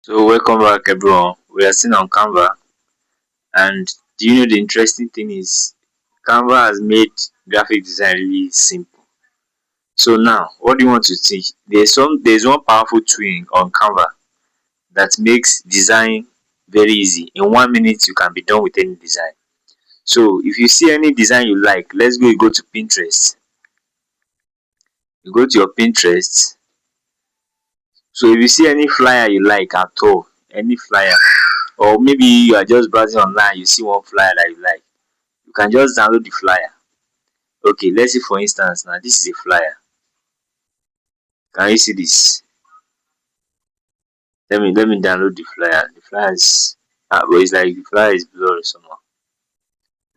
So welcome back everyone. We are still on Canva, and do you know the interesting thing is Canva has made graphic design really simple. So now what do you want to teach? There's one powerful tool on Canva that makes design very easy. In 1 minute you can be done with any design. So if you see any design you like, let's go, you go to Pinterest. You go to your Pinterest. So if you see any flyer you like at all, any flyer, or maybe you are just browsing online, you see one flyer that you like, you can just download the flyer. Okay, let's say for instance now this is a flyer. Can you see this? Let me download the flyer. The flyer is but it's like the flyer is blurry somehow.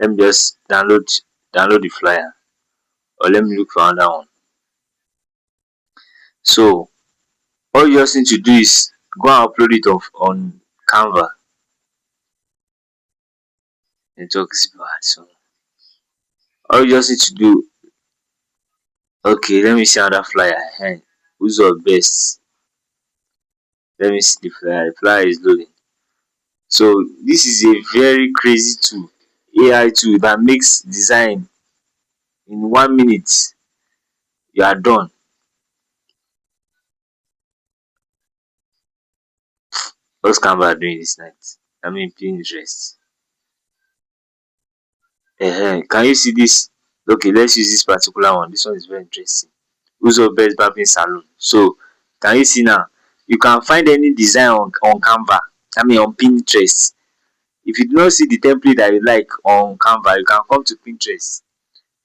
Let me just download the flyer, or let me look for another one. So all you just need to do is go and upload it on Canva. Network is bad, so all you just need to do. Okay, let me see another flyer. Who's your best? Let me see the flyer. The flyer is loading. So this is a very crazy tool, AI tool that makes design in 1 minute. You are done. What's Canva doing this night? I mean Pinterest. Can you see this? Okay, let's use this particular one. This one is very interesting. Who's your best barbing salon? So can you see now? You can find any design on Canva. I mean on Pinterest. If you do not see the template that you like on Canva, you can come to Pinterest.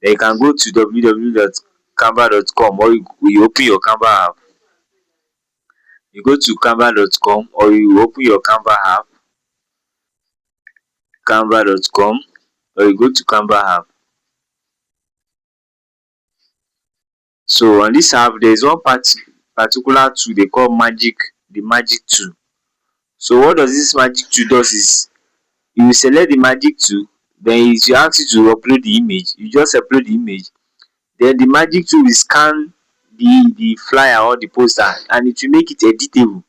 Then you can go to www.canva.com, or you open your Canva app. You go to canva.com, or you open your Canva app, canva.com, or you go to Canva app. So on this app there is one particular tool they call the magic tool. So what does this magic tool does is, you will select the magic tool, then it will ask you to upload the image. You just upload the image, then the magic tool will scan the flyer or the poster, and it will make it editable.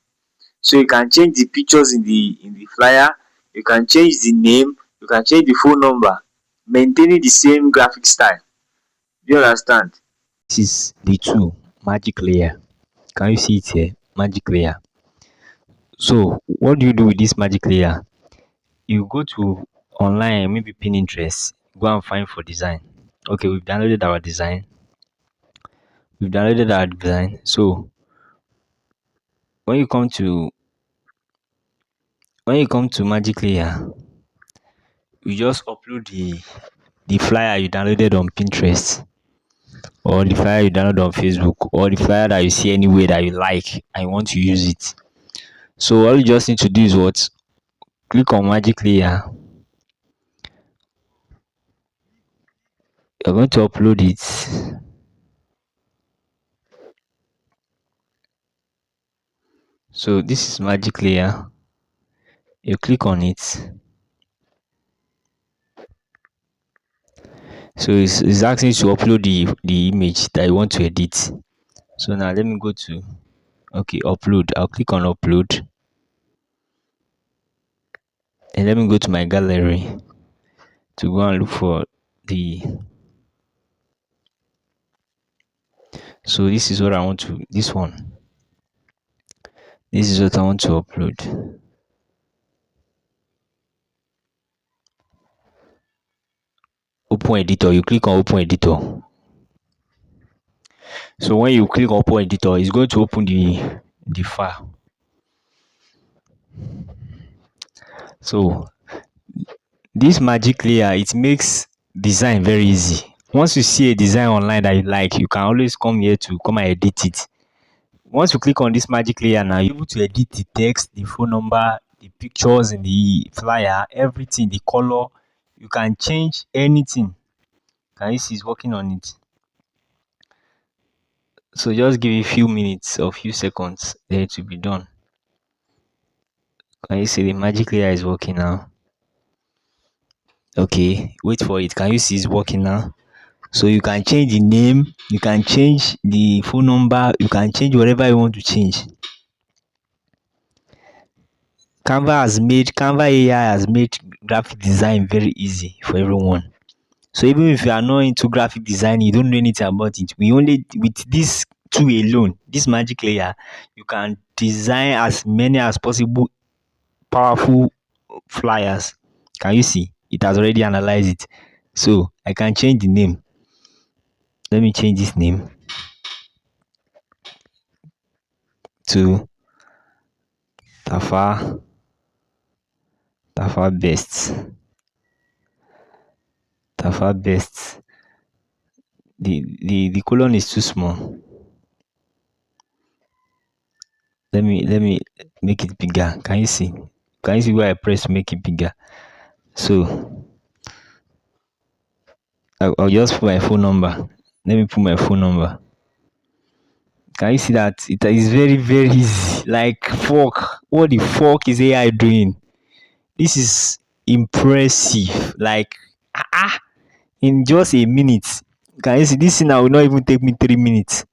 So you can change the pictures in the flyer, you can change the name, you can change the phone number, maintaining the same graphic style. Do you understand? This is the tool, magic layer. Can you see it here? Magic layer. So what do you do with this magic layer? You go to online, maybe Pinterest, go and find for design. Okay, we've downloaded our design. So when you come to magic layer, you just upload the flyer you downloaded on Pinterest, or the flyer you download on Facebook, or the flyer that you see anywhere that you like and you want to use it. So all you just need to do is what? Click on magic layer. You're going to upload it. So this is magic layer. You click on it. So it's asking you to upload the image that you want to edit. So now let me go to, okay, upload. I'll click on upload, and let me go to my gallery to go and look for the. So this is what I want to, this one. This is what I want to upload. Open editor. You click on open editor. So when you click open editor, it's going to open the file. So this magic layer, it makes design very easy. Once you see a design online that you like, you can always come here to come and edit it. Once you click on this magic layer now, you're able to edit the text, the phone number, the pictures in the flyer, everything, the color. You can change anything. Can you see it's working on it? So just give it a few minutes or few seconds, then it will be done. Can you see the magic layer is working now? Okay, wait for it. Can you see it's working now? So you can change the name, you can change the phone number, you can change whatever you want to change. Canva AI has made graphic design very easy for everyone. So even if you are not into graphic design, you don't know anything about it, we only with this tool alone, this magic layer, you can design as many as possible powerful flyers. Can you see? It has already analyzed it. So I can change the name. Let me change this name to Tafa Tafa Best. Tafa Best. The colon is too small. Let me make it bigger. Can you see? Can you see where I press to make it bigger? So I'll just put my phone number. Let me put my phone number. Can you see that? It is very, very easy. Like, fuck. What the fuck is AI doing? This is impressive. Like, in just a minute. Can you see? This thing now will not even take me 3 minutes.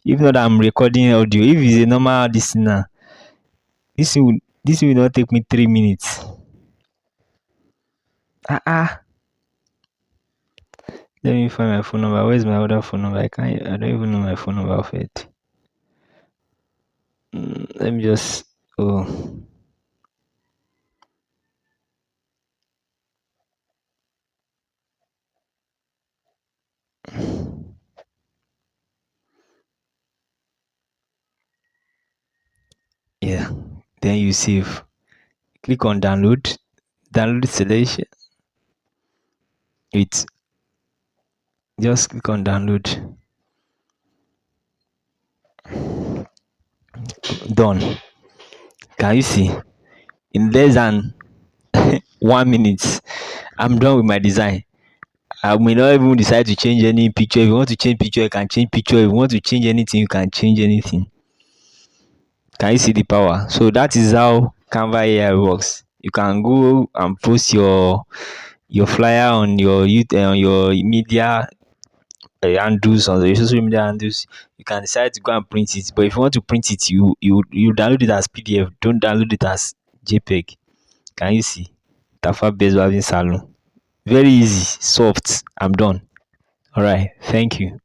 If not, I'm recording audio. If it's a normal this thing now, this will not take me 3 minutes. Ah ah. Let me find my phone number. Where's my other phone number? I don't even know my phone number of it. Let me just. Oh, yeah. Then you save. Click on download. Download selection. It just click on download. Done. Can you see? In less than 1 minute, I'm done with my design. I may not even decide to change any picture. If you want to change picture, you can change picture. If you want to change anything, you can change anything. Can you see the power? So that is how Canva AI works. You can go and post your flyer on your on your media handles, on your social media handles. You can decide to go and print it. But if you want to print it, you download it as PDF. Don't download it as JPEG. Can you see? Tafa based Barbing Salon. Very easy, soft. I'm done. All right. Thank you.